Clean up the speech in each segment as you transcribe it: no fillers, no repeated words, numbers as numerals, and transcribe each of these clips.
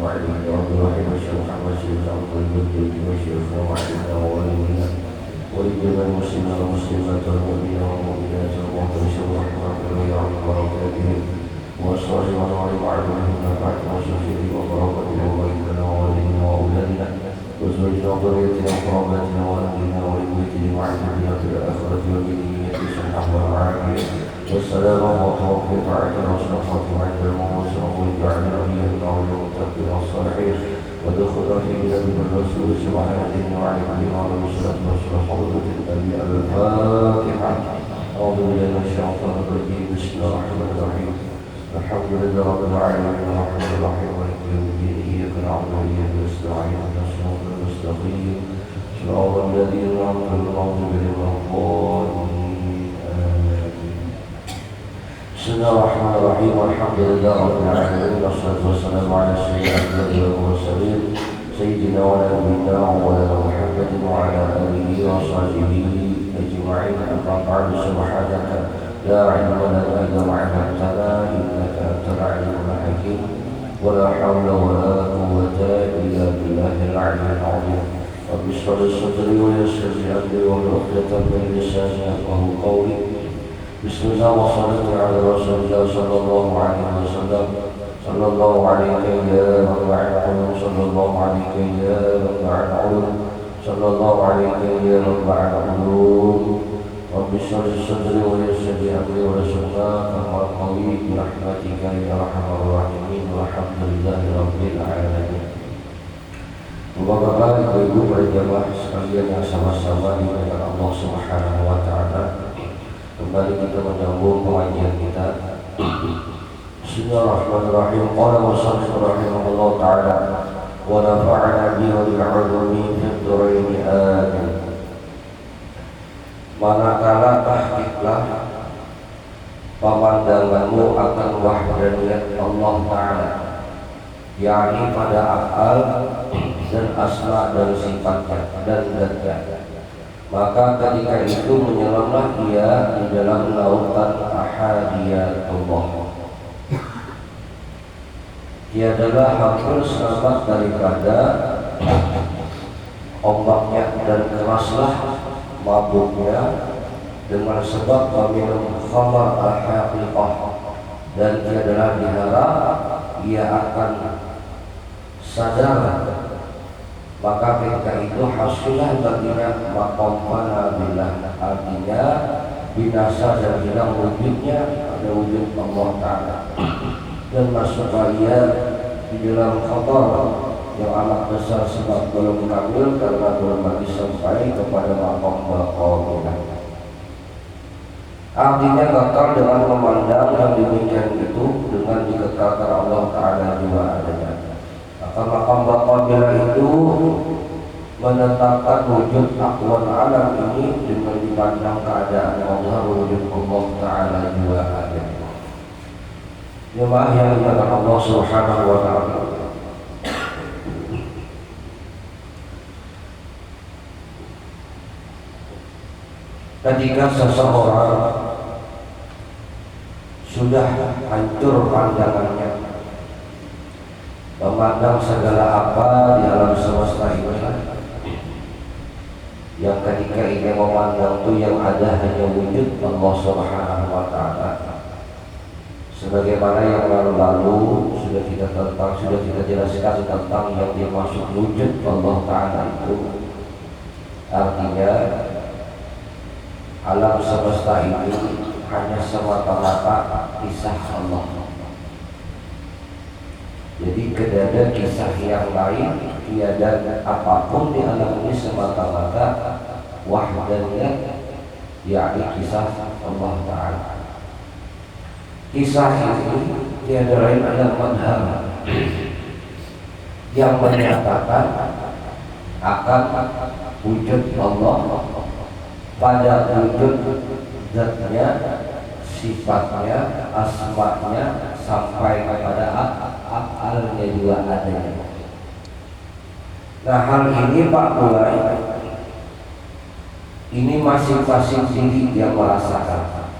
وعلينا وبرحم الشيخ محمد الشيخ عبد المجيد والشيخ وعلينا ووالدنا ولجميع المسلمين والمسلمات والمؤمنين والمؤمنات والمعتصمين والرحمن والرحيم وبركاته وأسرار ونعلم علمهم نفعت وشفيه وبركاته وبيننا ووالدنا وأولادنا وزوجنا وذريتنا وقراباتنا وأهلنا ولبيته وعلمنا في الآخرة وبنية صحة والعافية والسلام والتوفيق على الرسول وعند الموت وجعلنا إياهم من المتقين والصالحين ودخلنا في نبي الرسول سبحانه وعلى آله وصحبه وسلم حضرة النبي الفاتحة. أعوذ بالله من الشيطان الرجيم. بسم الله الرحمن الرحيم. الحمد لله رب العالمين الرحمن الرحيم مالك يوم الدين إياك نعبد وإياك نستعين اهدنا الصراط المستقيم صراط الذين أنعمت عليهم غير المغضوب بسم الله الرحمن الرحيم. الحمد لله رب العالمين والصلاة والسلام على سيد الأنبياء والمرسلين سيدنا ونبينا ومولانا محمد وعلى آله وصحبه أجمعين. أما بعد سبحانك لا علم لنا إلا ما علمتنا إنك أنت العليم الحكيم ولا حول ولا قوة إلا بالله العلي العظيم. رب اشرح لي صدري ويسر لي أمري واحلل عقدة من لساني يفقهوا قولي. بسم الله والصلاة على رسول الله صلى الله عليه وسلم. صلى الله عليك يا منبع العلوم صلى الله عليك يا منبع العلوم صلى الله عليك يا منبع العلوم. رب اشرح لي صدري ويسر لي أمري وارزقنا فهم القوي برحمتك يا أرحم الراحمين والحمد لله رب العالمين. Bapak-bapak, ibu-ibu, para jamaah sekalian yang sama-sama dimuliakan Allah Subhanahu wa taala. Kembali kita menyambung pengajian kita. Bismillahirrahmanirrahim. Qala musannif rahimahullah taala wa nafa'ana bihi wa bil 'ulumi fid dharain amin. Manakala tahqiqlah pemandanganmu akan wahdaniyat Allah taala, yakni pada af'al dan asma dan sifatnya dan zatnya, maka ketika itu menyelamlah dia di dalam lautan ahadiyatullah. Dia adalah hampir selamat daripada ombaknya dan keraslah mabuknya dengan sebab meminum khamar al-haqiqah, dan dia adalah diharap ia akan sadar. Maka ketika itu hasilah baginya maqam fanabillah, artinya binasa dan hilang wujudnya, ada wujud Allah Ta'ala, dan masuklah ia di dalam khabar yang amat besar sebab belum kamil karena belum lagi sampai kepada maqam baqabillah. Artinya kekal dengan memandang yang demikian itu dengan dikekalkan Allah Ta'ala juga adanya. Maqam baqabillah itu menetapkan wujud akwal alam ini dengan dipandang keadaan Allah, wujud Allah Ta'ala juga ada. Jemaah yang dimuliakan Allah Subhanahu wa taala, ketika seseorang sudah hancur pandangannya, memandang segala apa di alam semesta ini, yang ketika ini memandang itu yang ada hanya wujud Allah Subhanahu wa taala. Sebagaimana yang lalu sudah kita jelaskan tentang yang dimaksud wujud Allah Ta'ala itu, artinya alam semesta itu hanya semata-mata kisah Allah. Jadi tidak ada kisah yang lain, tiada apapun di alam ini semata-mata wahdaniyat, yakni kisah Allah Ta'ala. Kisah ini tiada lain adalah madhab yang menyatakan akan wujud Allah pada wujud zatnya, sifatnya, asma'nya, sampai kepada af'alnya juga adanya. Nah, hal ini Pak Mulai, ini masing-masing diri yang merasakan,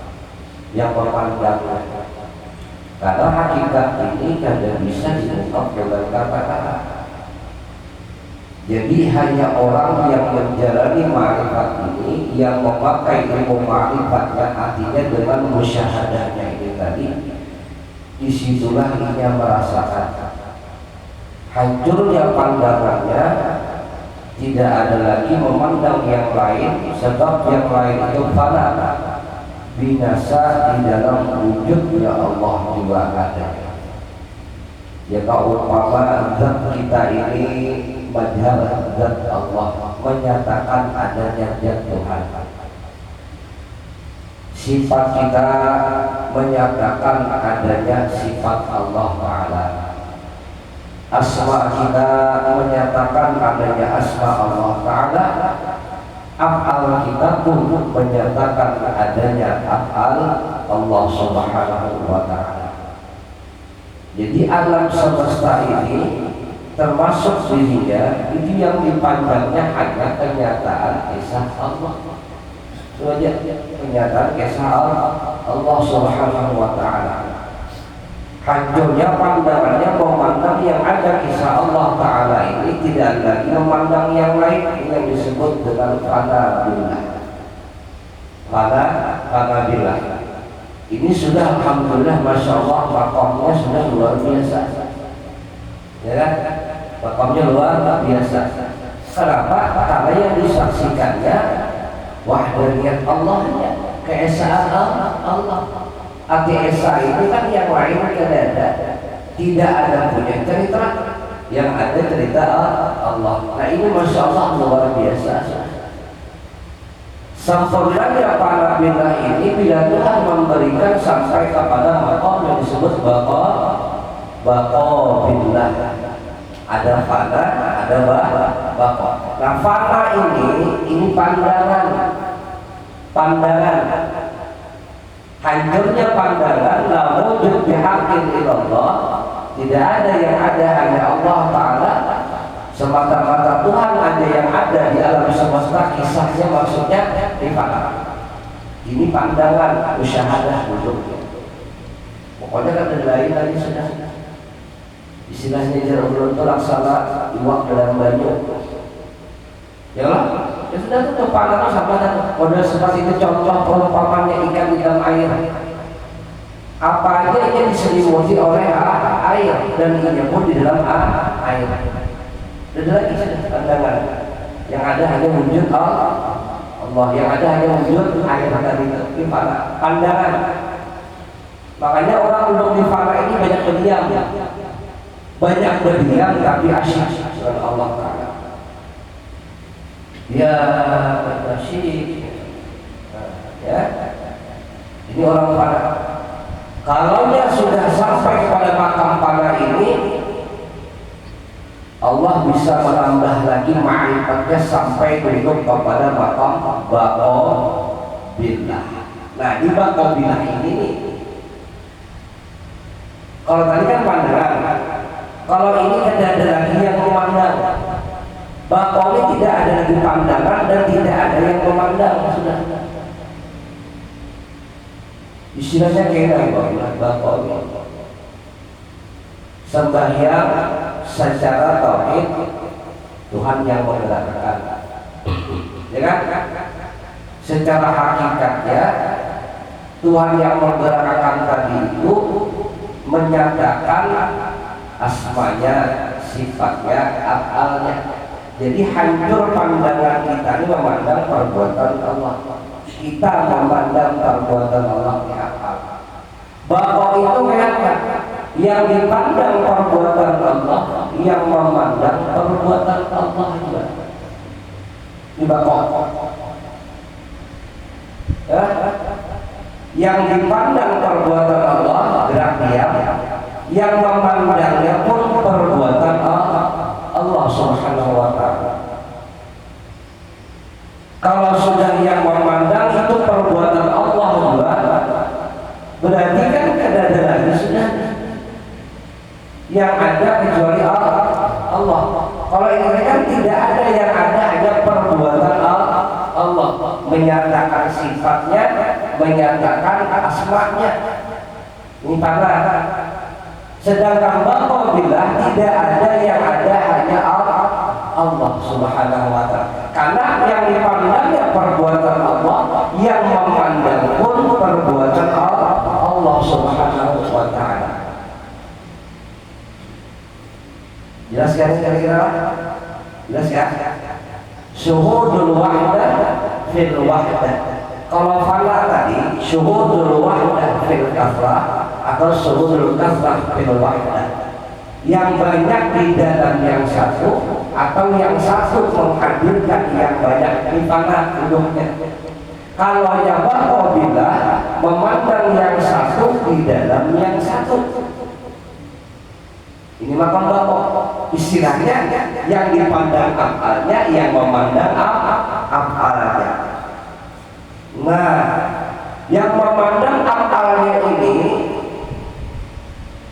yang memandangnya. Karena hakikat ini tidak bisa diungkap dengan kata-kata. Jadi hanya orang yang menjalani ma'rifat ini, yang memakai ilmu ma'rifatnya, artinya dengan musyahadahnya ini tadi, disitulah ia merasakan hancurnya pandangannya, tidak ada lagi memandang yang lain, sebab yang lain itu fana, binasa di dalam wujudnya Allah juga ada. Ya kalau umpama zat kita ini madhar zat Allah, menyatakan adanya zat Tuhan. Sifat kita menyatakan adanya sifat Allah Ta'ala. Asma kita menyatakan adanya asma Allah Ta'ala. Af'al kita pun menyatakan adanya af'al Allah Subhanahu wa Ta'ala. Jadi alam semesta ini termasuk dirinya itu yang dipandangnya hanya kenyataan kisah Allah. Itu aja, kenyataan kisah Allah Subhanahu wa Ta'ala. Hancurnya pandangannya memandang yang ada kisah Allah Ta'ala ini, tidak lagi memandang yang lain, yang disebut dengan fana billah. Fana billah. Ini sudah alhamdulillah, masya Allah, makamnya sudah luar biasa. Ya kan? Makamnya luar biasa. Kenapa? Karena yang disaksikannya wahdaniyat Allahnya, keesaan Allah. Arti esa itu kan yang lain tidak ada, tidak ada punya cerita, yang ada cerita Allah. Nah ini masya Allah luar biasa. Sempurnanya para billah ini bila Tuhan memberikan sampai kepada maqam yang disebut baqa billah. Ada fana, ada baqa. Nah fana ini pandangan. Hancurnya pandangan, la wujud bihaqqin illallah. Tidak ada yang ada, hanya Allah Ta'ala. Semata-mata Tuhan aja yang ada di alam semesta, kisahnya maksudnya di fana. Ini pandangan musyahadah wujudnya. Pokoknya kan ada lain lagi sudah. Istilahnya jarul itu laksana iwak dalam banyu. Ya lah, ya sudah tuh fana itu sama dengan model seperti itu, contoh perumpamannya ikan di dalam air. Apa aja yang diselimuti oleh air, dan ikannya pun di dalam air. Ada lagi pandangan yang ada hanya wujud Allah, yang ada hanya wujud air tadi itu pandangan. Makanya orang belum di fana ini banyak berdiam tapi asyik dengan Allah Ta'ala. Dia asyik, ya. Ini orang fana. Kalau dia sudah sampai kepada makam fana ini, Allah bisa menambah lagi ma'rifatnya sampai duduk kepada maqam baqa billah. Nah di baqa billah ini nih, kalau tadi kan pandangan, kalau ini tidak ada lagi yang memandang. Baqa ini tidak ada lagi pandangan dan tidak ada yang memandang sudah. Istilahnya kayak baqa ini. Sembahyang secara tauhid, Tuhan yang menggerakkan, ya kan? Secara hakikatnya Tuhan yang menggerakkan tadi itu menyatakan asmanya, sifatnya, af'alnya. Jadi hancur pandangan kita ini memandang perbuatan Allah. Kita memandang perbuatan Allah di af'al. Bahwa itu mengatakan yang dipandang perbuatan Allah, yang memandang perbuatan Allah juga. Ini bakal. Ya? Yang dipandang perbuatan Allah gerak diam, yang memandangnya pun perbuatan Allah Subhanahu wa Ta'ala. Kalau sudah yang memandang itu perbuatan Allah juga, berarti kan tidak ada lagi sudah yang ada kecuali Allah. Kalau ini kan tidak ada yang ada, hanya perbuatan Allah, menyatakan sifatnya, menyatakan asmanya. Ini para. Sedangkan baqabillah tidak ada, yang ada hanya Allah Subhanahu wa ta'ala. Karena yang dipandang ya perbuatan Allah, yang memandang pun perbuatan Allah Subhanahu wa ta'ala. Jelas kan kira-kira? Jelas ya? Syuhudul wahdah fil wahdah. Kalau fala tadi syuhudul wahdah fil kafrah atau syuhudul kafrah fil wahdah. Yang banyak di dalam yang satu atau yang satu menghadirkan yang banyak di mana hidupnya. Kalau yang baqabillah memandang yang satu di dalam yang satu. Ini makam bapak. Istilahnya yang dipandang afalnya, yang memandang afalnya. Nah, yang memandang afalnya ini,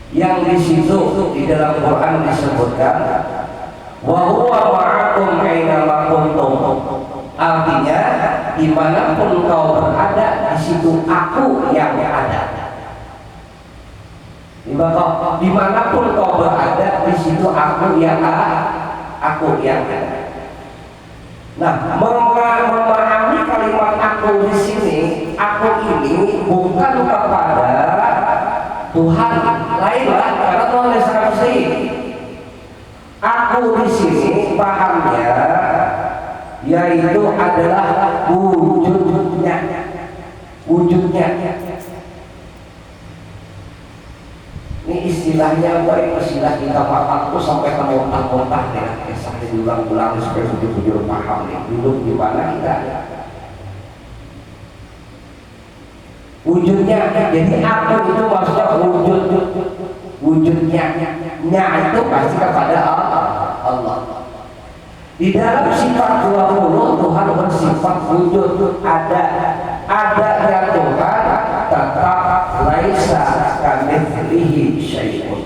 yang di situ di dalam Quran disebutkan, wa huwa ma'akum aina ma kuntum. Artinya, dimanapun kau berada, di situ aku yang ada. Dimanapun kau berada, di situ aku yang ada. Nah, memahami kalimat aku di sini, aku ini bukan kepada Tuhan lain lah, karena Tuhan Yesus sendiri. Aku di sini pahamnya yaitu adalah wujudnya. Ini istilahnya baik, istilah kita paham itu sampai termontah-montah ya, sampai diulang-ulang supaya betul-betul paham nih, hidup di mana kita. Wujudnya, jadi aku itu maksudnya wujudnya itu pasti kepada Allah. Di dalam sifat 20 Tuhan bersifat wujud, ada ya Tuhan, tetap laisa kamitslihi syai'un.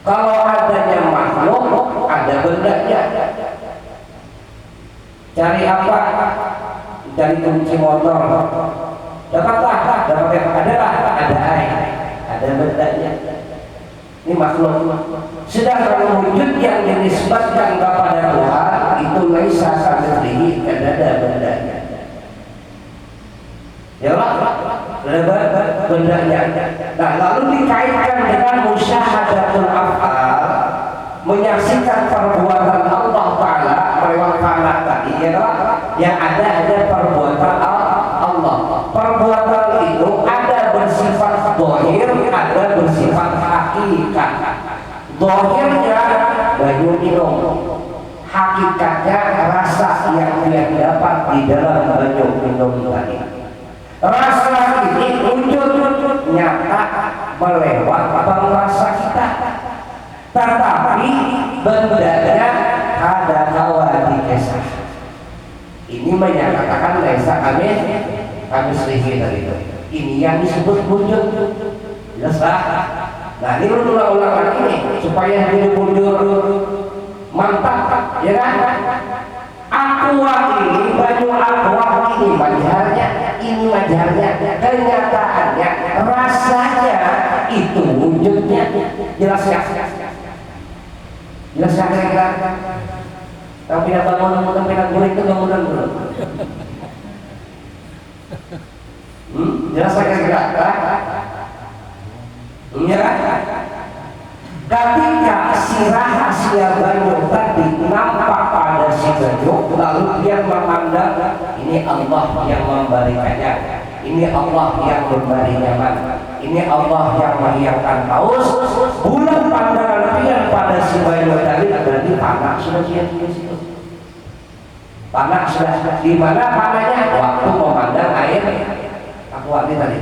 Kalau adanya makhluk, ada bendanya. Cari apa? Cari kunci motor. Dapatlah, ada air, ada bendanya. Ini makhluk. Sedangkan wujud yang dinisbatkan kepada Tuhan itu laisa kamitslihi, tidak ada bendanya. Ya bendanya. Nah, lalu dikaitkan dengan musyahadatul af'al, menyaksikan perbuatan Allah Ta'ala lewat fana tadi, ya yang ada perbuatan Allah. Perbuatan itu ada bersifat zahir, ada bersifat hakikat. Zahirnya banyu minum, hakikatnya rasa yang dia dapat di dalam banyu minum tadi. Rasa ini wujud nyata melewat pengrasa kita, tetapi bendanya ada kawati kesah. Ini menyatakan laisa kamitslihi tadi. Ini yang disebut wujud. Jelas. Nah, ini ulang-ulangan ini supaya jadi wujud mantap, ya kan? Aqua ini, banyu aqua ini majarnya, kenyataannya, rasanya itu wujudnya. Jelas ya? Jelas ya kira-kira? Yang pindah bangun, yang pindah guling itu bangunan belum? Jelas ya kira-kira? Iya kan? Ketika si rahasia banyu tadi nampak pada si banyu, lalu dia memandang ini Allah yang memberikannya, ini Allah yang memberi nyaman, ini Allah yang menghilangkan haus. Bulan pandangan dia pada si banyu tadi, berarti panas sudah di situ. Panas sudah di mana panahnya? Waktu memandang air. Aku waktu tadi.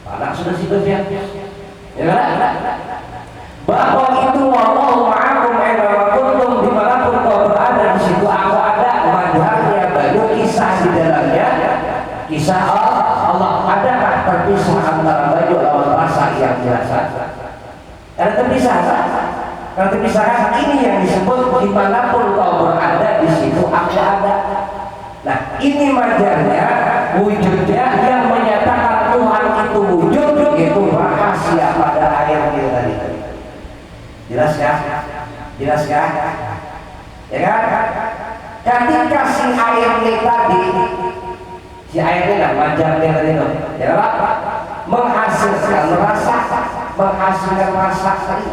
Panas sudah situ ya. Ya kan? Bahwa itu wallahu ma'akum aina ma kuntum, dimanapun kau berada di situ aku ada. Madharnya banyak kisah di dalamnya, kisah Allah. Adakah terpisah antara banyu lawan rasa yang biasa? Karena terpisah, karena terpisah ini yang disebut dimanapun kau berada di situ aku ada. Nah, ini madharnya, wujudnya yang menyatakan Tuhan itu wujud itu rahasia pada air itu tadi. Jelas ya? Jelas ya? Ya kan? Ketika si air ini tadi, si airnya lah wajarnya tadi itu, ya kan? Menghasilkan rasa tadi.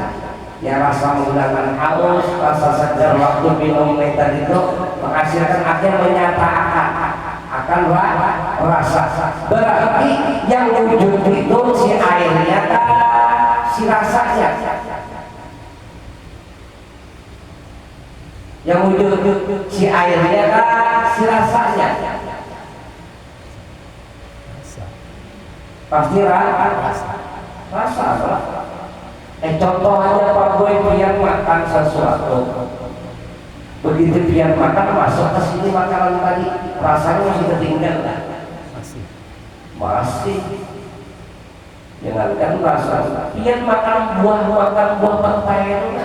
Ya rasa menggunakan haus, rasa segar waktu minum tadi itu menghasilkan akhirnya menyatakan akan rasa. Berarti yang wujud itu si airnya kan si rasanya. Yang wujud si airnya kan si rasanya. Pasti rasa. Contoh aja Pak Boy biar makan sesuatu. Begitu biar makan masuk ke sini makanan tadi rasanya masih ketinggalan kan? Masih. Jangankan rasa. Biar makan buah pepaya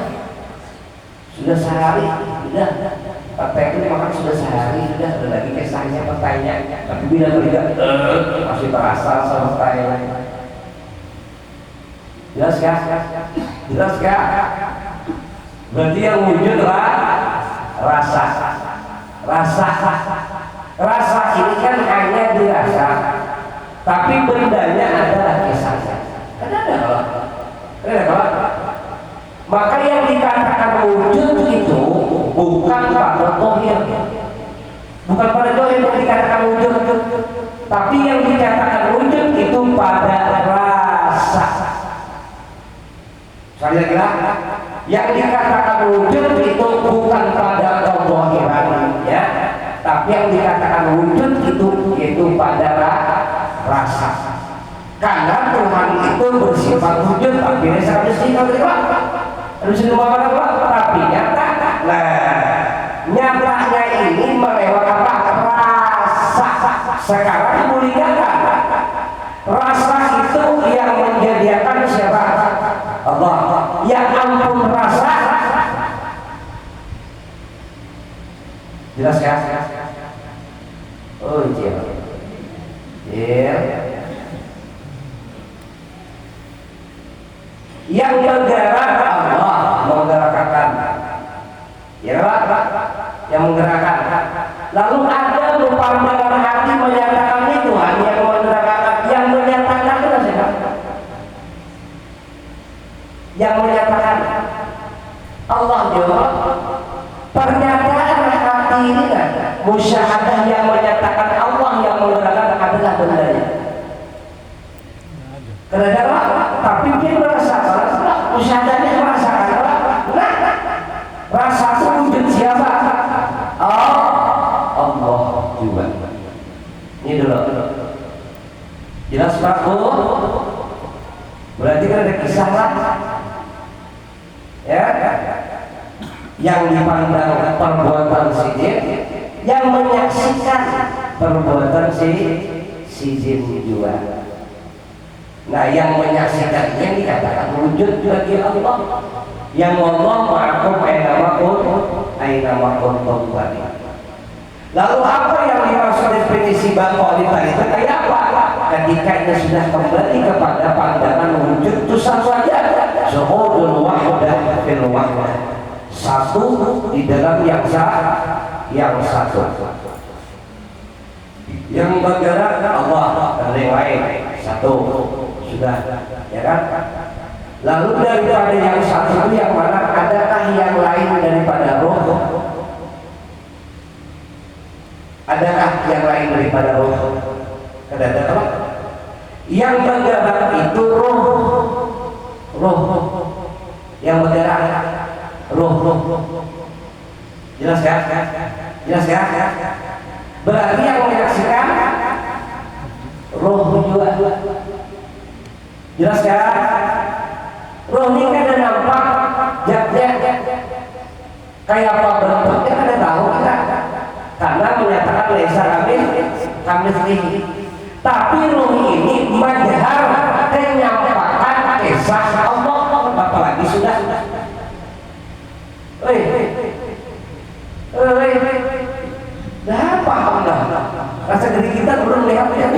sudah sehari, sudah. Pepaya itu makan sudah sehari, sudah ada lagi kisahnya pepayanya. Tapi bila tidak masih terasa sama pepaya. Jelas kah? Jelas kah? Berarti yang wujud rasa. Rasa ini kan hanya dirasa, tapi bendanya adalah kisahnya. Kan ada kalau. Maka yang dikatakan wujud itu bukan pada dohir, bukan pada dohir yang dikatakan wujud, tapi yang dikatakan wujud itu pada rasa. Sekali lagi yang dikatakan wujud itu bukan pada dohiran, ya, tapi yang dikatakan wujud itu yaitu pada rasa. Karena Tuhan itu bersifat wujud, tapi tapi nyata. Nyatanya ini melewati rasa. Sekarang muliakan rasa itu yang menjadikan siapa? Allah. Yang ampun rasa. Jelas ya? Oh iya. Yang bergerak Allah menggerakkan, ya yang menggerakkan. Lalu ada pandangan hati menyatakan itu hanya yang menggerakkan, yang menyatakan itu siapa? Yang menyatakan Allah jawab. Pernyataan hati ini kan musyahadah yang menyatakan Allah yang menggerakkan adalah bendanya. Kenapa? Tapi dia merasakan, musyahadahnya merasakan. Rasa itu wujud siapa? Allah juga. Ini dulu. Jelas Pak Bu? Berarti kan ada kisah lah. Ya. Yang dipandang perbuatan si jin, yang menyaksikan perbuatan si jin juga. Nah, yang menyaksikan yang dikatakan wujud bagi Allah. Yang Allah ma'akum aina kuntum. Lalu apa yang dimaksud definisi baqali itu kayak apa? Ketika ini sudah kembali kepada pandangan wujud itu satu saja. Zuhudul wahdah fil wahdah. Satu di dalam yang satu. Yang bergerak Allah dan yang lain satu. Sudah, ya kan? Lalu daripada yang satu itu yang mana? Adakah yang lain daripada roh? Adakah yang lain daripada roh? Ada. Yang bergerak itu roh. Yang bergerak roh. Jelas ya? Jelas ya? Berarti yang menyaksikan roh juga. Jelas ya? Roh ini kan ada nampak, kayak apa bentuknya kan ada tahu kan? Karena menyatakan lesa kami sendiri. Tapi roh ini majhar menyampaikan kisah Allah. Apalagi sudah. Dah paham dah. Rasa diri kita belum lihat ya.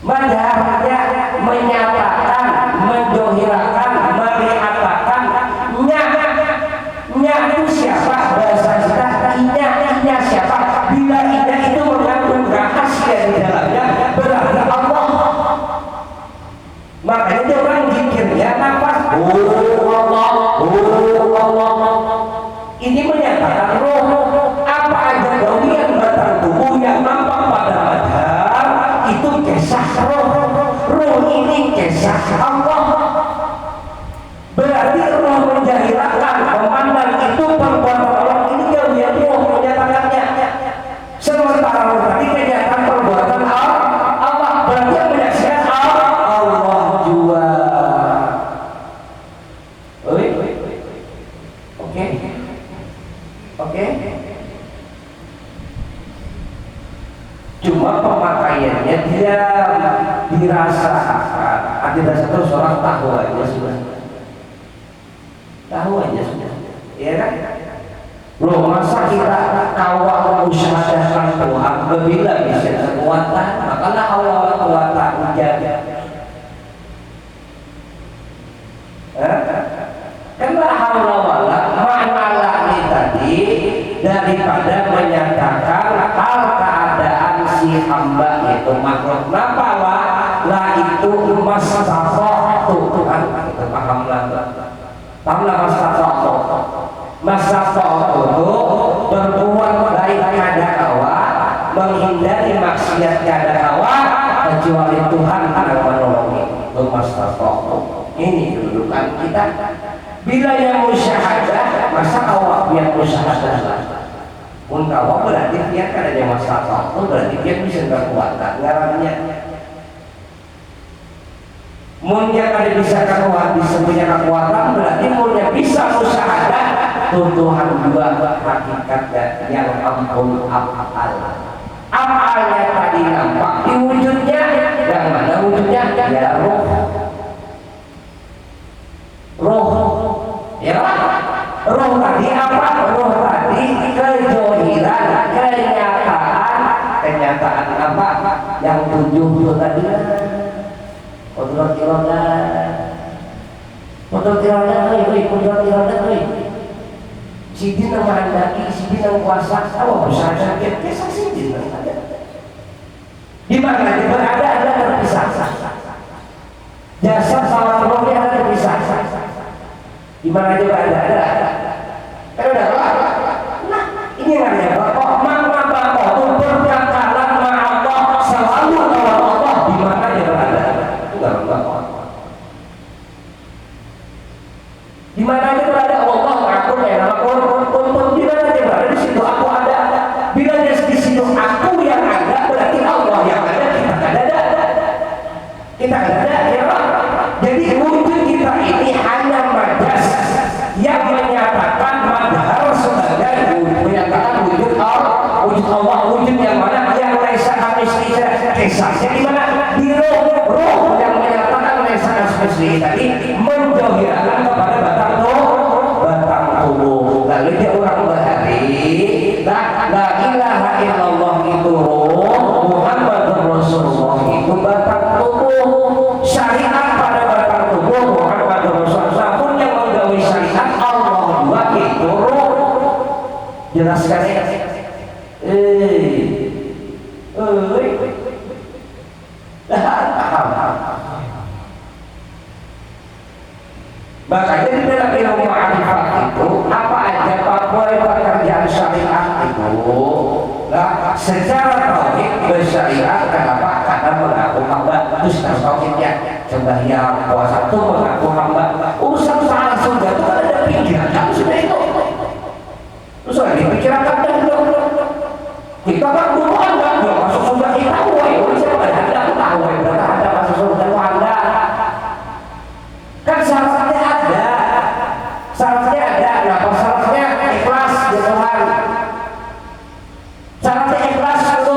Madhabnya menyatakan, menjohirakan, meriatakan nya itu siapa? Bahasa kita nya siapa? Bila nya itu mengandung rahasia di dalamnya, berarti Allah. Makanya dia orang zikirnya nafas Allah. Ini menyatakan roh. Apa aja bagian batang tubuh yang nampak pada madhab itu kisah roh. Roh ini kisah Allah. Berarti roh menjahilkan, memandang itu perbuatan Allah. Ini dia roh menyatakannya. Sementara roh tadi kenyataan perbuatan Allah. Berarti yang menyaksikan Allah juga. Oke. Cuma pemakaiannya dia dirasakan. Ada satu seorang tahu aja sudah. Ya kan? Loh, masa kita kawal musyahadahkan Tuhan bila bisa kekuatan, makalah Allah kekuatan menjaga. Karena haula wala makna ini tadi daripada menyatakan hal keadaan si hamba itu makhluk napa lah itu masafah Tuhan kita pahamlah masafah itu berbuat baik kada kawa menghindari maksiat kada kawa kecuali Tuhan akan menolongi itu masafah. Ini kedudukan kita. Bila yang musyahadah, masa awak yang musyahadah lah. Pun awak berarti dia kan ada masalah, berarti dia bisa berkuatan. Ngarannya, munnya ada bisa kekuatan, bisa punya kekuatan, berarti munnya bisa musyahadah. Tuhan dua hakikatnya yang ampun afal. Afalnya tadi nampak di wujudnya, yang mana wujudnya ya roh. Ya, roh tadi apa? Roh tadi kejohiran, kenyataan apa? Yang tujuh itu tadi kodrat iroda, sidin yang menghendaki, sidin yang kuasa, awak bersama kisah sidin yang ada. Di mana dia berada ada terpisah. Jasad sama rohnya ada terpisah. Di mana aja ada. Kan udah kelar. Nah, ini namanya bapak. Makna bapak itu berkatakan ma Allah selalu lawan Allah di mana aja berada. Itu dalam bapak. Di mana aja berada Allah aku ya nama untuk di mana aja berada di situ aku ada. Bila di situ aku yang ada berarti Allah yang ada kita ada ya Pak. Jadi wujud kita ini hanya majas yang menyatakan madhar sebagai menyatakan wujud Allah, wujud yang mana yang laisa kisahnya di mana di roh yang menyatakan laisa asli tadi menjohirkan kepada batang tubuh. Lalu dia orang berhari la ilaha illallah itu roh, Muhammadur Rasulullah itu batang tubuh. Syariat pada batang tubuh Muhammadur Rasulullah pun yang menggawi syariat Allah dua itu roh. Jelaskan ya. Makanya di dalam ilmu ma'rifat itu apa aja pekerjaan syariat itu secara tauhid bersyariat kenapa? Karena mengaku hamba terus tauhidnya sembahyang puasa itu mengaku hamba. Urusan salah surga itu kan ada pikiran kamu sudah itu. Terus lagi pikiran kamu kita kan dulu anda masuk surga kita woi siapa ada tahu berarti ada masuk surga anda kan syaratnya ada. Kenapa syaratnya ikhlas di Tuhan. Syaratnya ikhlas itu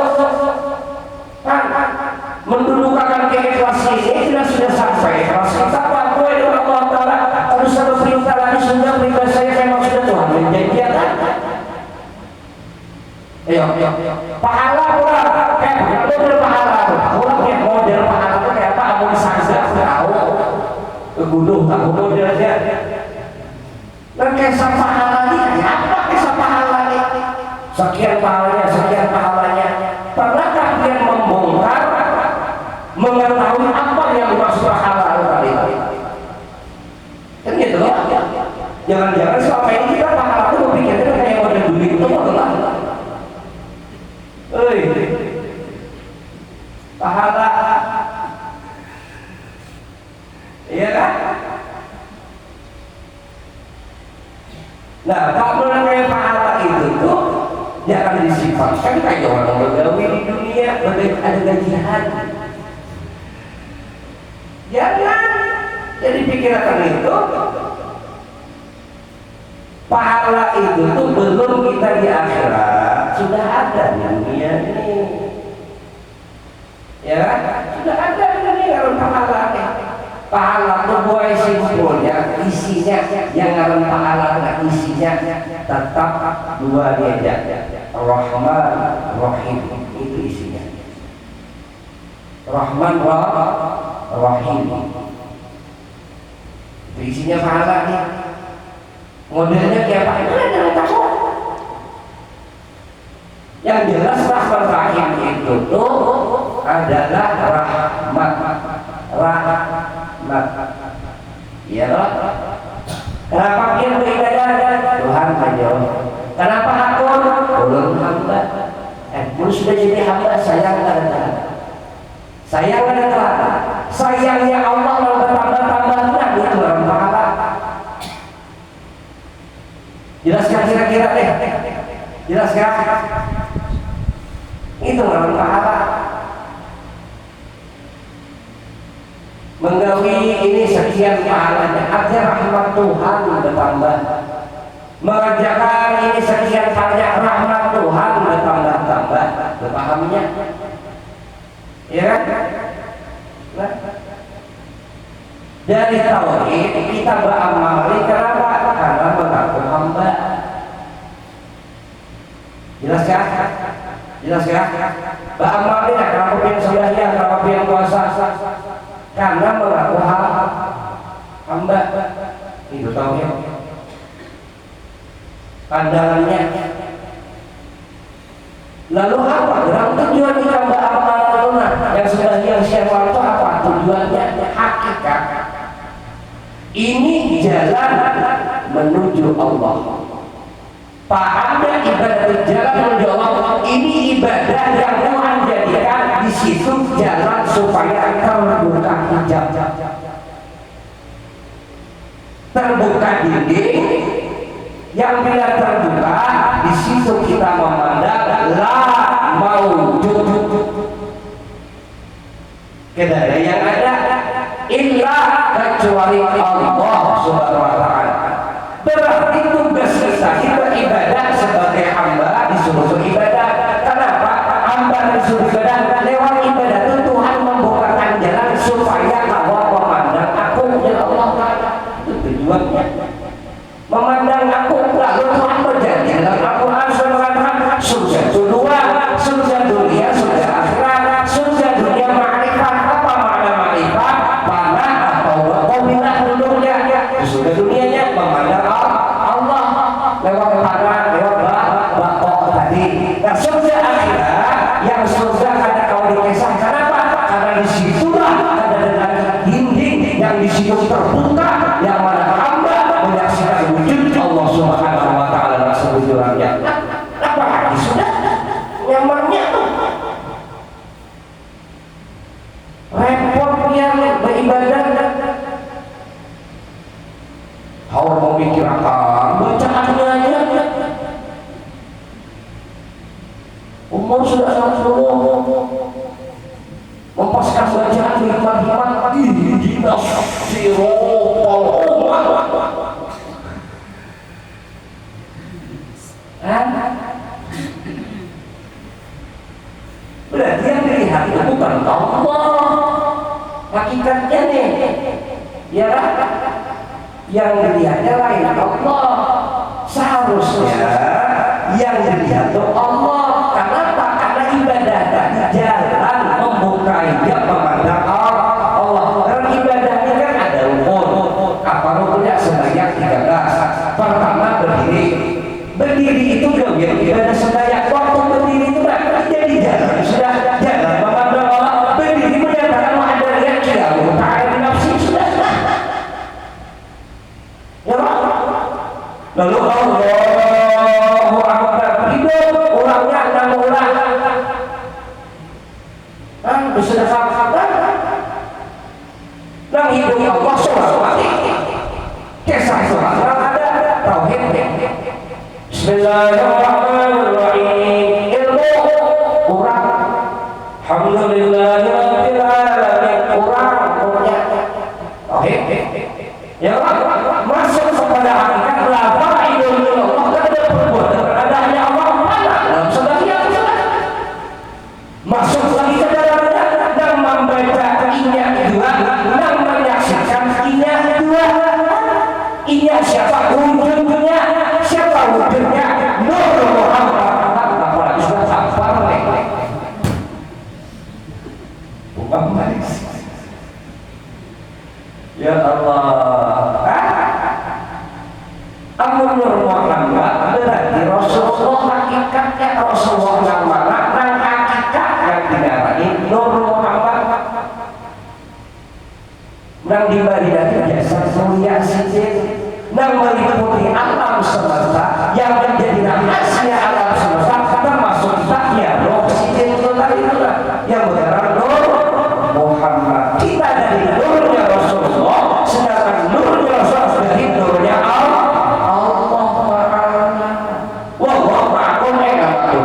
kan mendudukan keikhlasan ini sudah sampai ikhlas kita patuh dengan Allah Taala. Terus satu perintah lagi sudah perintah saya memang sudah Tuhan menjanjikan. pahala orang kayak model pahala orang kayak model pahala itu kayak apa mau disangsa tahu ke gunung tahu modelnya dan kisah pahala ini kayak apa kisah pahala ini sekian pahalanya pernahkah dia membongkar mengetahui apa yang dimaksud pahala tadi kan gitu loh jangan-jangan selama ini kita pahala itu berpikirnya kayak model duit itu adalah pahala iya kan nah kalau kayak pahala itu tuh jangan disifatkan kayak orang begawi di dunia ada gajian jangan jadi pikiran itu pahala itu tuh belum kita di akhirat sudah ada di dunia ini ya sudah ada di dunia kalau pahala pahala itu buat simpulnya isinya yang ngaran pahala isinya tetap dua dia Rahman Rahim itu isinya Rahman Rahim itu isinya pahala nih modelnya kayak apa itu yang tahu yang jelas Rahman Rahim itu tuh adalah rahmat ya loh kenapa dia beribadah Tuhan aja kenapa aku belum hamba pun sudah jadi hamba sayang sayangnya Allah mau bertambah-tambah itu orang pahala jelaskan kira-kira deh jelaskan itu orang pahala menggawi ini sekian pahalanya artinya rahmat Tuhan bertambah mengerjakan ini sekian banyak rahmat Tuhan bertambah-tambah berpahamnya ya kan nah. Dari tauhid kita beramal kenapa? Karena mengaku hamba jelas ya? Beramal ini kenapa pengen sembahyang kenapa pengen puasa karena mengaku hamba itu tauhid pandangannya lalu apa gerak tujuan kita beramal yang sembahyang syawal itu apa tujuannya hakikat ini jalan menuju Allah pahamnya ibadah jalan menuju Allah ini ibadah yang Tuhan jadikan di situ jalan supaya terbuka hijab terbuka dinding yang bila terbuka di situ kita memandang la maujud tidak ada yang ada illa kecuali Allah subhanahu wa ta'ala berarti tugas kita ibadah sebagai hamba disuruh ibadah kenapa hamba disuruh ibadah lewat ibadah itu Tuhan membukakan jalan supaya Allah memandang aku ya Allah itu tujuannya memandang aku lalu Tuhan berjanji dalam Al-Quran mengatakan surga itu dua surga dunia surga akhirat surga dunia ma'rifat apa makna ma'rifat panah atau bilah dulunya surga dunianya memandang Allah lewat panah lewat bakok tadi nah surga akhirat yang surga ada kau dikisahkan apa karena disitulah ada dengan dinding yang disitu terbuka yang mana hamba menyaksikan wujud Allah subhanahu wa ta'ala dan sebujurannya apa lagi sudah nyamannya tuh repot yang beribadah harus memikirkan bacaannya aja umur sudah sangat tua mempaskan bacaan hikmat-hikmat ihdinas siratal berarti yang dilihat itu bukan Allah hakikatnya nih ya yang dilihatnya lain Allah seharusnya yang dilihat itu Allah karena Lalu Allahu Akbar hidup orangnya 6 orang. Bisa sahabat nang hidup Allah sholat kisah sholat ada tauhid. Bismillahirrahmanirrahim ilmu orang alhamdulillahirabbil alamin orang punya tauhid ya masuk kepada hakikat la fa'ilul Allah ada perbuatan adanya Allah mana dalam sebagian masuk lagi ke dalamnya dan membaca inya dua dan menyaksikan inya dua. Inya siapa wujudnya, siapa wujudnya Nur Muhammad. Apalagi sudah hafal Muhammad. Ya Allah, Amun Nur Muhammad berarti Rasulullah hakikatnya Rasulullah yang mana dan hakikat yang dinamai Nur Muhammad. Nang diberi dari biasa mulia sijil nang meliputi alam semesta yang menjadi rahasia alam semesta termasuk taknya roh sijil tadi yang benar Nur Muhammad. Kita dari nurnya Rasulullah, sedangkan nurnya Rasulullah dari nurnya Allah. Wallahu ma'akum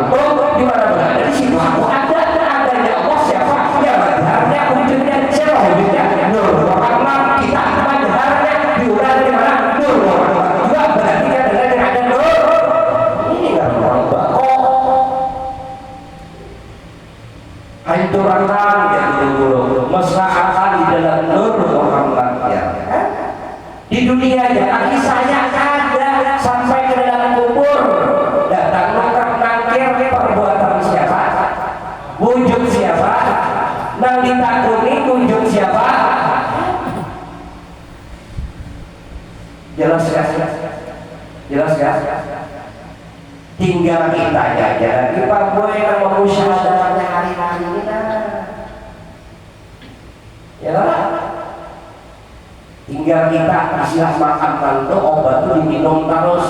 untuk di mana berada di situ aku ada adanya Allah siapa yang benar wujudnya siapa wujudnya Nur Muhammad. Kita madharnya diulang di mana Nur Muhammad juga berarti kan dengan ada Nur ini kan orang bakok hancurkan ya dulu mesraan di dalam Nur Muhammad ya di dunia ya kaki saya ada sampai ke dalam kubur datang nangkir perbuatan siapa wujud siapa nang ditakuni wujud siapa jelas gak? Tinggal kita aja di Papua yang mau musyawarahnya hari-hari ini ya lah. Tinggal kita istilah makan tentu obat itu diminum terus,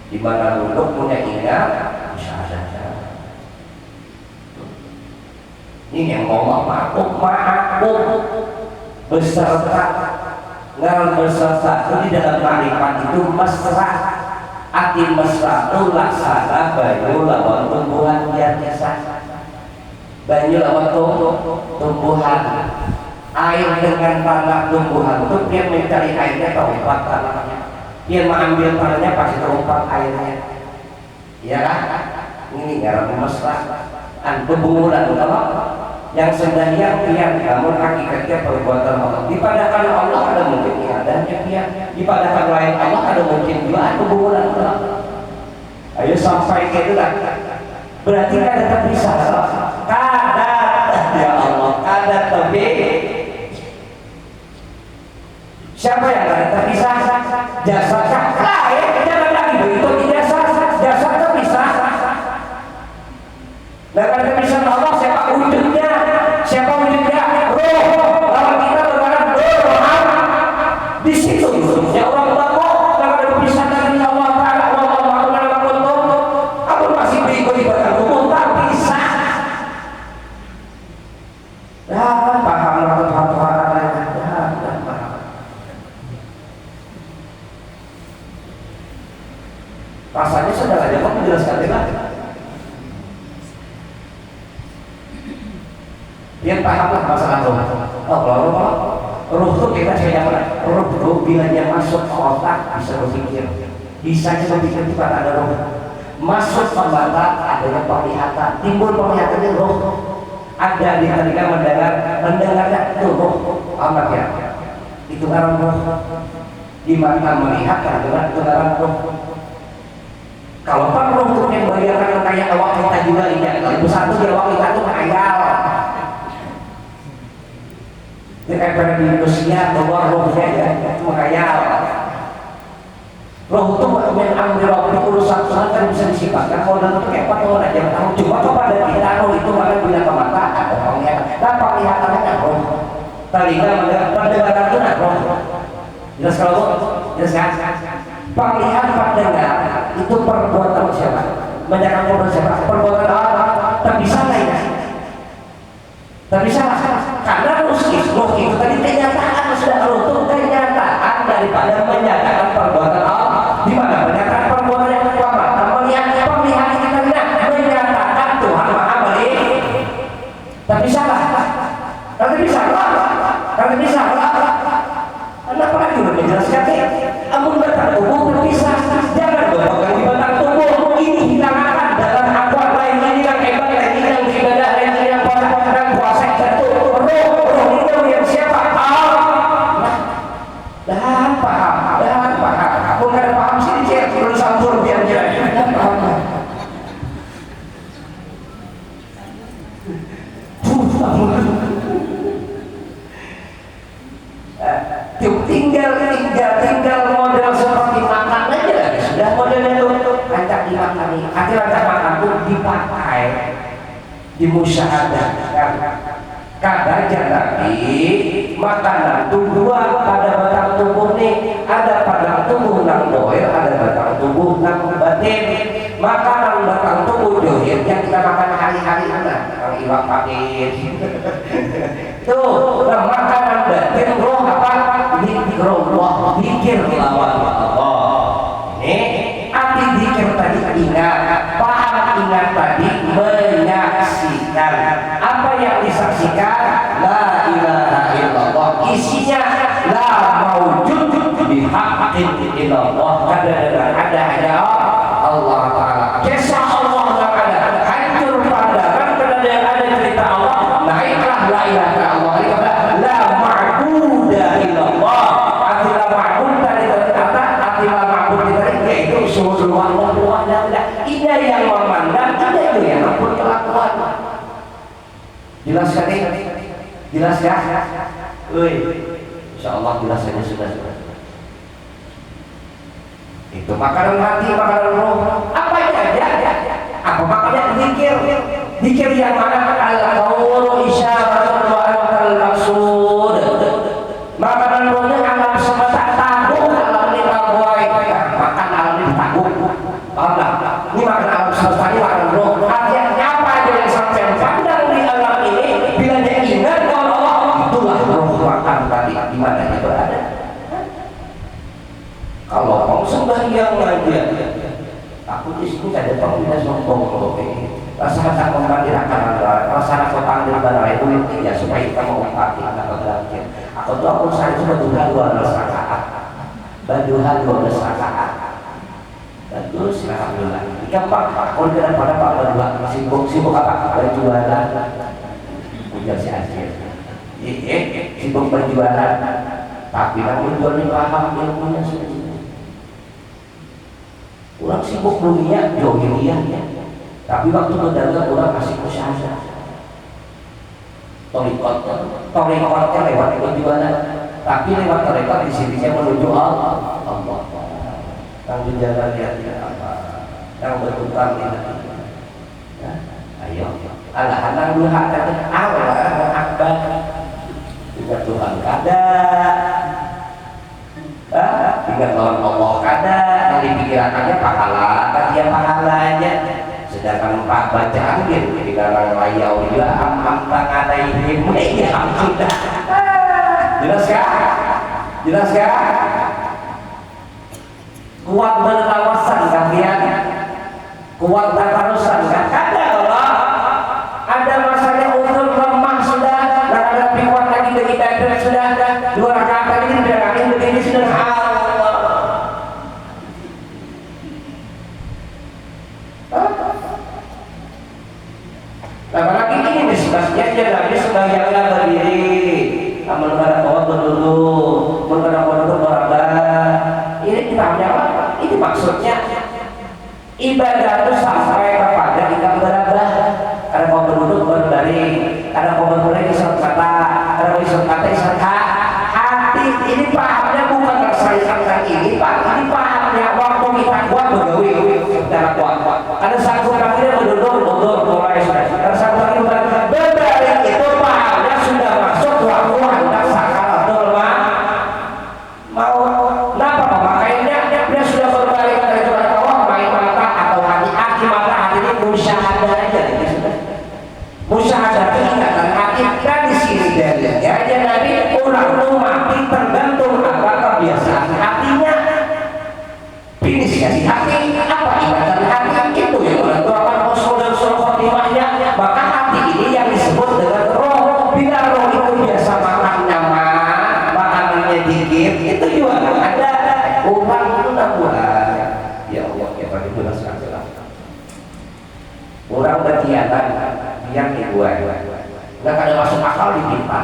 di mana duduk punya ingat musyawarah. Ini yang ngomong makhluk beserta ngal beserta itu di dalam marifat itu mesra ati mesra itu laksana banyu lawan tumbuhan biasa banyu lawan tumbuhan air dengan tanah tumbuhan itu dia mencari airnya terumpat tanahnya dia mengambil tanahnya pasti terumpat airnya ya kan ini garam mesra hubungan Allah yang sebenarnya pihak namun hakikatnya perbuatan Allah dipadakan Allah ada mungkin adanya pihak dipadakan lain Allah ada mungkin juga hubungan Allah. Ayo sampai ke itu kan berarti kada terpisah kada ya Allah kada tapi siapa yang kada terpisah jasa lain jangan lagi begitu jasa terpisah dan terpisah Allah siapa wujudnya roh lawan kita berbarat roh di situ ya orang bako kalau ada berpisah dari Allah Ta'ala aku masih berikut ibadah hukum terpisah ya paham rasanya sudah aja kok menjelaskan lagi dia pahamlah masalah roh. Roh itu kita cerita roh itu bila dia masuk ke otak bisa berpikir, bisa berpikir itu kan ada roh. Masuk pembatas adanya penglihatan, timbul penglihatannya roh. Ada di telinga mendengarnya itu roh. Amat ya. Itu kan roh. Di mata melihat kan itu kan roh. Kalau kan roh itu yang bayangkan kayak awak kita juga ini. Kalau satu di awak kita itu khayal. Daripada di manusia bahwa rohnya ya itu khayal. Roh itu mengambil waktu urusan kan bisa disifatkan. Kalau itu kayak apa orang aja tahu. Cuma kepada kita roh itu malah bila ke mata ada penglihatan. Dan penglihatannya telinga pendengaran itu roh. Jelas kalau jelas kan? Penglihatan pendengar itu perbuatan siapa? Menjaga perbuatan siapa? Perbuatan Allah. Tapi salah ya. Tapi salah karena roh itu tadi kenyataan sudah runtuh kenyataan daripada menyatakan perbuatan Allah. Di mana menyatakan perbuatan yang pertama? Melihat penglihatan kita menyatakan Tuhan Maha Baik. Tapi salah. Tapi salah. Kenapa lagi menjelaskan? Amun batang tubuh terpisah. Jangan berpegang di batang tubuh. Ini hilangkan dalam akuat lain. Ini yang hebat, ini yang ibadah, ini yang puasa itu. Roh itu yang siapa? Allah. Dah paham. Bukan paham sini cek. Perlu campur biar jadi. Paham. tinggal model seperti makan aja sudah modelnya itu rancak dimakan hati rancak makan itu dipakai dimusyahadatkan kadang Nabi makanan tubuhan pada batang tubuh nih ada pada tubuh nang doer ada batang tubuh nang batin makanan batang tubuh doer yang kita makan hari-hari anak kalau iwak pakai tuh nah, makanan batin roh apa zikrullah zikir lawan Allah ini arti zikir tadi ingat paham ingat tadi menyaksikan apa yang disaksikan la ilaha illallah isinya la maujud bihaqqin illallah ada Allah Ta'ala kisah Allah Ta'ala hancur pandangan karena ada cerita Allah naiklah la ilaha illallah la ma'buda illallah artilah ma'bud tadi kata artilah ma'bud tadi yaitu seluruh Allah ini yang memandang ini yang ampun kelakuan jelas kan ini? Jelas ya? Insyaallah jelas saja sudah. Itu makanan hati, makanan roh. Apa aja? Apa makanya zikir? Zikir yang mana? Al-qawlu isyaratun wa al-maqsud. Makanan rohnya alam semesta tangguh alam ini boy. Makan alam ini tangguh. Paham tak? Ini makan alam semesta ini makan roh. Artinya apa aja yang sampai pandang di alam ini bila dia ingat kalau Allah itulah roh makan tadi di mana dia berada. Kalau mau sembahyang aja, aku di sini ada pengguna sombong kalau ini. Rasa membandirakan rasa panggil barang itu ya supaya kita mau empati atau belajar. Aku tuh aku saya cuma Tuhan 12 rakaat, Tuhan 12 rakaat. Bagus, alhamdulillah. Gampang, kalau kita pada Pak berdua sibuk apa? Berjualan. Ujar si Aceh. Sibuk berjualan. Tapi namun jualnya paham ilmunya sudah. Orang sibuk dunia, jogeria. Tapi waktu berdagang orang kasih usaha. Torikotnya lewat berjualan. Tapi lewat torikot di sininya menuju Allah. Yang berjalan lihat apa, yang bertukar lihat. Ayo, anak dulu hati Allah Akbar. Juga Tuhan kada, ingat lawan Allah kada. Yang dipikirannya pahala, dia pahalanya. Sedangkan Pak bacaan dia di dalam layau dia am tanganaihi ya sudah. Jelas ya? Jelas ya? Kuat berlawasan kalian, kuat tarusan kan? Ada Allah, ada masanya untuk lemah sudah, dan ada kuat lagi beribadah sudah, 2 rakaat lagi beribadah begini sudah Allah. Apalagi ini disebabnya jadi sebagiannya berdiri, amal pada bawah berduduk, pada bawah berabah. Ini kitabnya apa? Ini maksudnya ibadah itu sampai kepada kita berabah. Ada kau berduduk berbaring, ada kau berbaring isyarat kata, ada kau isyarat kata isyarat hati. Ini pahamnya bukan rasa ini pak. Ini pahamnya waktu kita kuat bergawi secara kuat. Ada satu kaki berduduk mulai sudah. Ada satu kaki berbaring itu pahamnya sudah masuk waktu hendak kurang berkegiatan biar dibuat nggak ada masuk akal ditimpa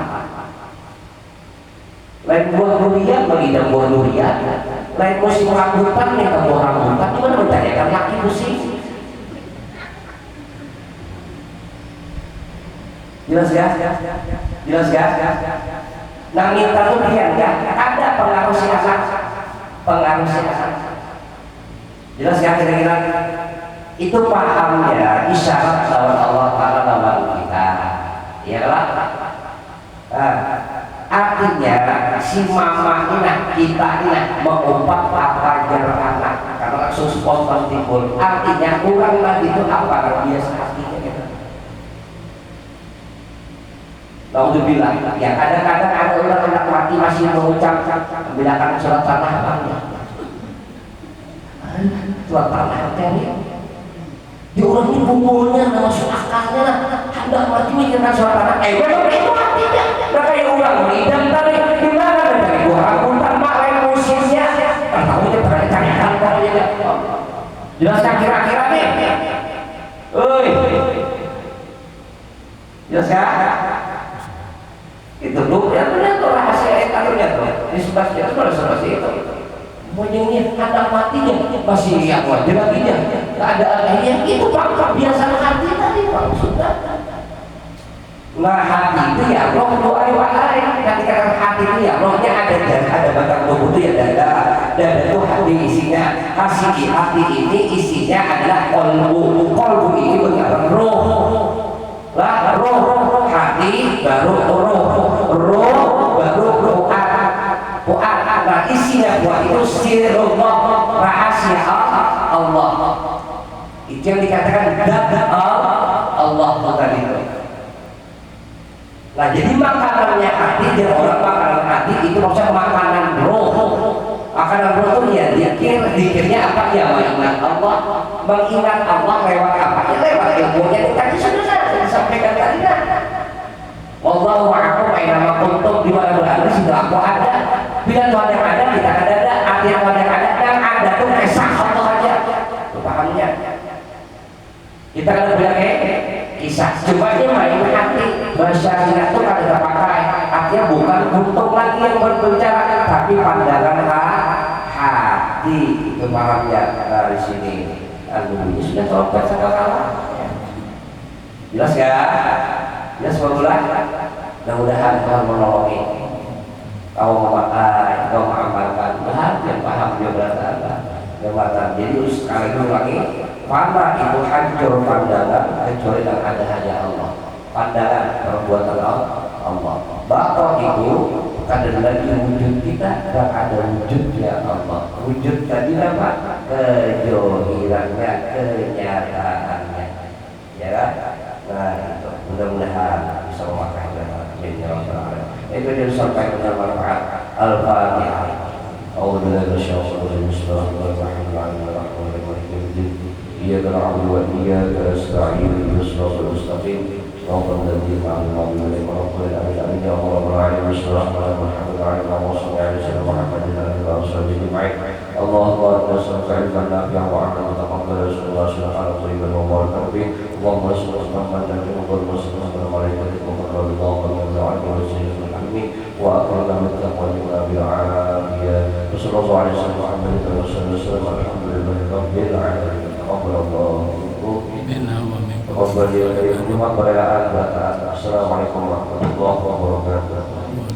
lain buah durian mengidam buah durian lain musim rambutan yang buah rambutan gimana mencarikan laki musim jelas ya nah minta durian ya ada pengaruh si anak jelas ya kira-kira itu pahamnya isyarat lawan Allah Ta'ala lawan kita ya lah artinya si mama ini kita ini mengumpat apa jarak anak karena langsung spontan timbul artinya kurang lagi itu apa biasa artinya gitu. Alhamdulillah ya kadang-kadang ada orang-orang mati masih mengucap membedakan surat tanah surat tanah di orang ini bumbunya nggak masuk akalnya lah hendak mati mikirkan surat tanah memang itu artinya mereka yang ulang dan tadi gimana dari gua rambutan mak lain musimnya tahunya pernah carikan tadi jelaskan kira-kira nih jelas ya itu tuh ya benar tuh rahasia etalnya tuh di sebelah kita seperti itu monyengnya ada matinya masih yang wajib lagi nya nggak ada akhirnya itu pangkal biasa hati tadi maksudnya nah hati itu ya roh doa ketika hati itu ya rohnya ada batang tubuh itu ya dada itu hati isinya hati ini isinya adalah kolbu ini benar roh lah roh hati baru roh baru doa nah isinya buat itu sirullah rahasia Allah itu yang dikatakan dada Allah tadi itu. Nah jadi makanannya hati dan orang makanan hati itu maksudnya makanan roh itu ya dikirnya apa ya mengingat Allah lewat apa ya lewat ilmunya tadi sudah disampaikan tadi kan wallahu ma'akum aina kuntum di mana berada sudah aku ada bila Tuhan yang ada kita ada arti yang ada dan ada tuh kisah Allah aja pahamnya kita kan bilang kisah cuma ini main hati bahasa Arab itu kan kita pakai artinya bukan untuk lagi yang berbicara tapi pandangan hati itu pahamnya dari sini ini sudah terobat segala jelas ya jelas barulah mudah-mudahan Tuhan menolongi kau memakai kau mengamalkan bahagia paham dia berkata jadi sekali lagi Fana itu hancur pandangan kecuali yang ada hanya Allah pandangan perbuatan Allah bakal itu kadang lagi wujud kita dan ada wujudnya Allah wujud tadi apa kejohirannya kenyataannya ya kan nah itu mudah-mudahan bisa memakai itu dia sampaikan dengan manfaat Al-Fatihah A'udzubillahi minasyaitonir rajim إياك نعبد وإياك نستعين اهدنا الصراط المستقيم صراط الذين أنعمت عليهم غير المغضوب عليهم ولا الضالين اللهم صل على محمد وعلى آله وصحبه محمد وصحبه أجمعين اللهم إنا نسألك علما نافعا وعملا متقبلا صلى الله عليه طيبا وبارك فيه اللهم صل وسلم على محمد وسلم عليك وقال الله ومن عليه وسلم الحميد وأكرم بالتقوى بالعافية وصلى الله عليه وسلم محمد وسلم الحمد لله رب العالمين تقبل الله تقبل يا كريم. Assalamualaikum warahmatullahi wabarakatuh.